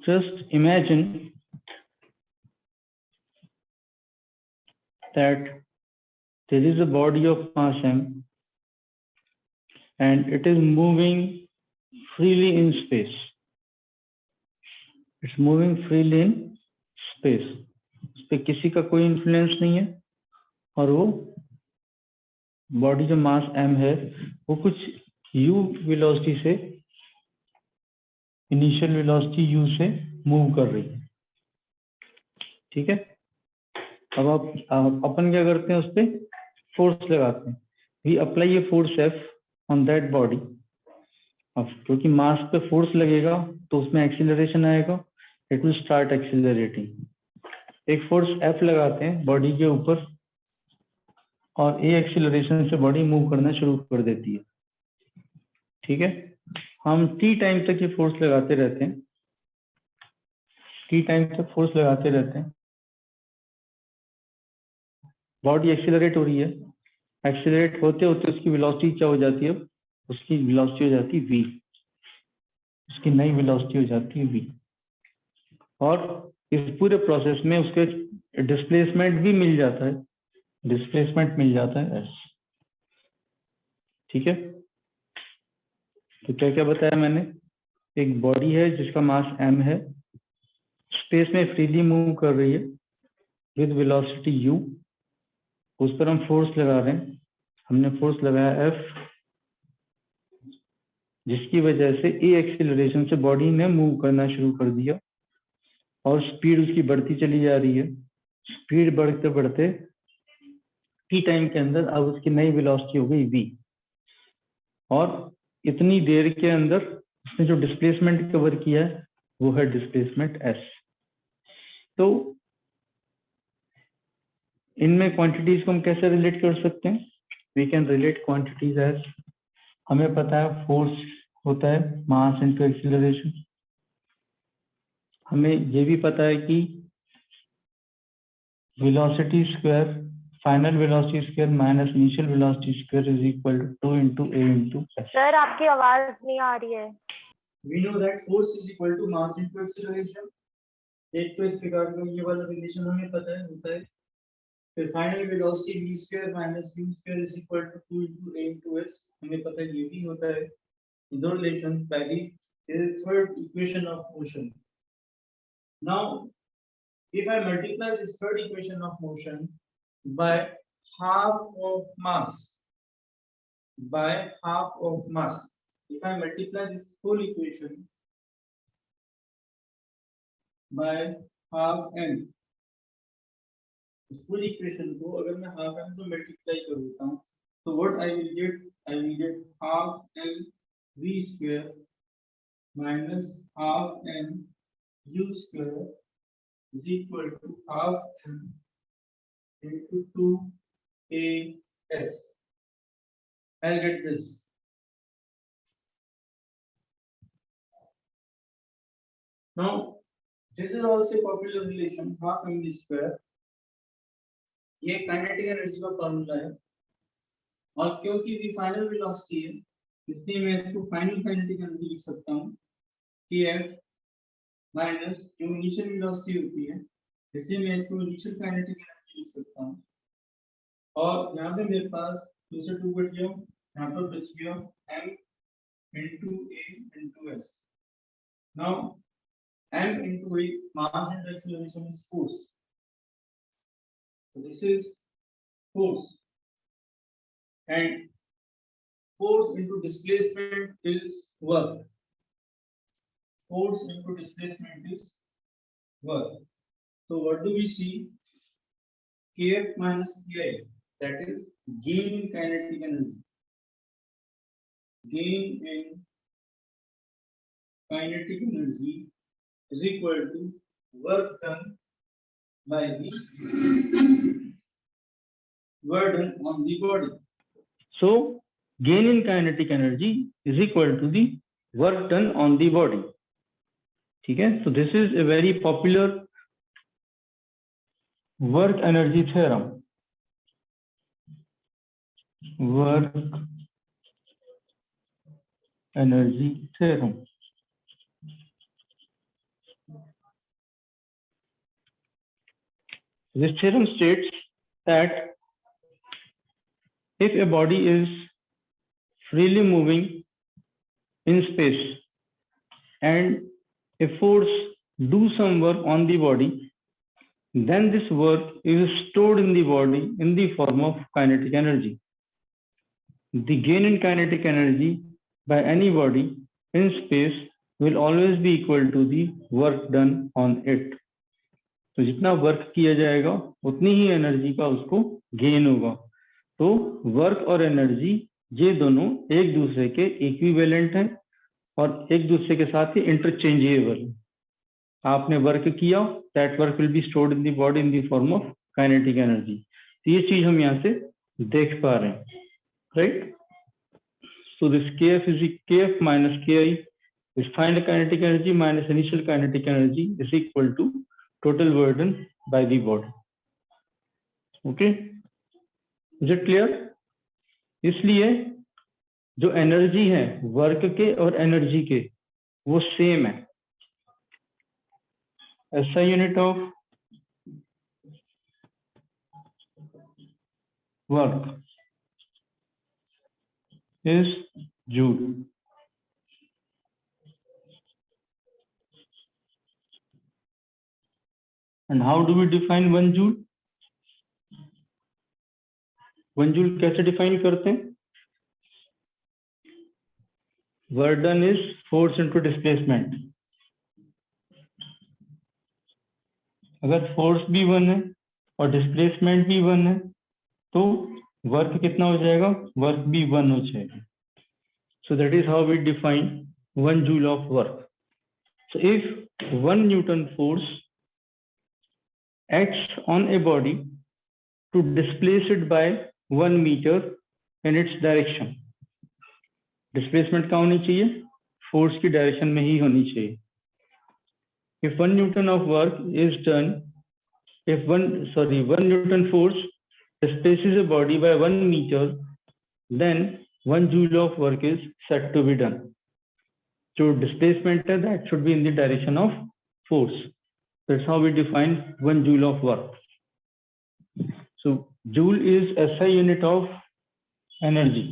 just imagine that there is a body of mass m and it is moving freely in space. It's moving freely in space. उस पर किसी का कोई influence नहीं है और वो बॉडी जो मास m है वो कुछ u वेलोसिटी से, इनिशियल वेलोसिटी u से मूव कर रही है। ठीक है, अब आप अपन क्या करते हैं, उस पर फोर्स लगाते हैं। We apply a force F on that body. अब क्योंकि मास पे फोर्स लगेगा तो उसमें एक्सीलरेशन आएगा, इट विल स्टार्ट एक्सीलरेटिंग। एक फोर्स F लगाते हैं बॉडी के ऊपर और ए एक्सीलरेशन से बॉडी मूव करना शुरू कर देती है। ठीक है, हम t टाइम तक ये फोर्स लगाते रहते हैं, t टाइम तक फोर्स लगाते रहते हैं। बॉडी एक्सीलरेट हो रही है, एक्सीलरेट होते होते उसकी वेलोसिटी क्या हो जाती है, उसकी वेलोसिटी हो जाती है v, उसकी नई वेलोसिटी हो जाती है v। और इस पूरे प्रोसेस में उसके डिस्प्लेसमेंट भी मिल जाता है, डिस्प्लेसमेंट मिल जाता है s। ठीक है, तो क्या क्या बताया मैंने, एक बॉडी है जिसका मास m है, स्पेस में फ्रीली मूव कर रही है विद वेलोसिटी u, उस पर हम फोर्स लगा रहे हैं। हमने फोर्स लगाया F, जिसकी वजह से ए एक्सीलरेशन से बॉडी ने मूव करना शुरू कर दिया और स्पीड उसकी बढ़ती चली जा रही है। स्पीड बढ़ते बढ़ते टी टाइम के अंदर अब उसकी नई वेलोसिटी हो गई v, और इतनी देर के अंदर उसने जो डिस्प्लेसमेंट कवर किया है वो है डिस्प्लेसमेंट s। तो इनमें क्वांटिटीज को हम कैसे रिलेट कर सकते हैं, we can relate quantities as, हमें पता है फोर्स होता है मास इनटू एक्सीलरेशन। हमें ये भी पता है कि velocity square, final velocity square minus initial velocity square is equal to 2 into a into s। Sir आपकी आवाज नहीं आ रही है। We know that force is equal to mass into acceleration। एक तो इस प्रकार का ये वाला रिलेशन हमें पता है, होता है। फिर final velocity v square minus u square is equal to 2 into a into s, हमें पता है ये भी होता है। दो रिलेशन, पहली is third equation of motion। Now if I multiply this third equation of motion by half of mass, if I multiply this whole equation by half m, इस पूरी इक्वेशन को अगर मैं हाफ m से multiply कर देता हूं तो what I will get half m v square minus half m u square is equal to half m into 2as। I'll get this। Now this is also a popular relation, half mv square। ये kinetic energy का formula है, और क्योंकि v final velocity है इसलिए मैं इसको final kinetic energy लिख सकता हूँ kf माइनस जो इनिशियल वेलोसिटी होती है, इसलिए मैं इसको इनिशियल काइनेटिक एनर्जी लिख सकता हूँ। और यहाँ पे मेरे पास 2 से 2 कट गया, यहाँ पर बच गया m into a into s। Now m into a mass and acceleration is force, so this is force, and force into displacement is work, force into displacement is work। So what do we see, kf minus ki, that is gain in kinetic energy, gain in kinetic energy is equal to work done by the work done on the body। So gain in kinetic energy is equal to the work done on the body। ठीक है, so this is a very popular work energy theorem, work energy theorem। This theorem states that if a body is freely moving in space and a force do some work on the body, then this work is stored in the body in the form of kinetic energy. The gain in kinetic energy by any body in space will always be equal to the work done on it. तो जितना work किया जाएगा उतनी ही energy का उसको gain होगा. तो work और एनर्जी ये दोनों एक दूसरे के इक्विवेलेंट हैं और एक दूसरे के साथ ही इंटरचेंजेबल. आपने वर्क किया, that work will be stored in the body in the form of kinetic energy. तो ये चीज हम यहाँ से देख पा रहे हैं, right. So this kf minus ki is final kinetic energy minus initial kinetic energy is equal to total burden by the body. Okay, is it clear? इसलिए जो एनर्जी है वर्क के और एनर्जी के वो सेम है. SI unit of work is joule. And how do we define 1 joule? 1 joule कैसे define करते हैं? Work done is force into displacement. अगर फोर्स भी 1 है और डिस्प्लेसमेंट भी 1 है तो वर्क कितना हो जाएगा? वर्क भी 1 हो जाएगा. So that is how we define 1 joule of work. So if 1 Newton force acts on a body to displace it by 1 meter in its direction. Displacement कहाँ होनी चाहिए? फोर्स की डायरेक्शन में ही होनी चाहिए. If 1 Newton of work is done, if 1 Newton force displaces a body by 1 meter, then 1 joule of work is said to be done. So displacement that should be in the direction of force. That's how we define 1 joule of work. So joule is SI unit of energy.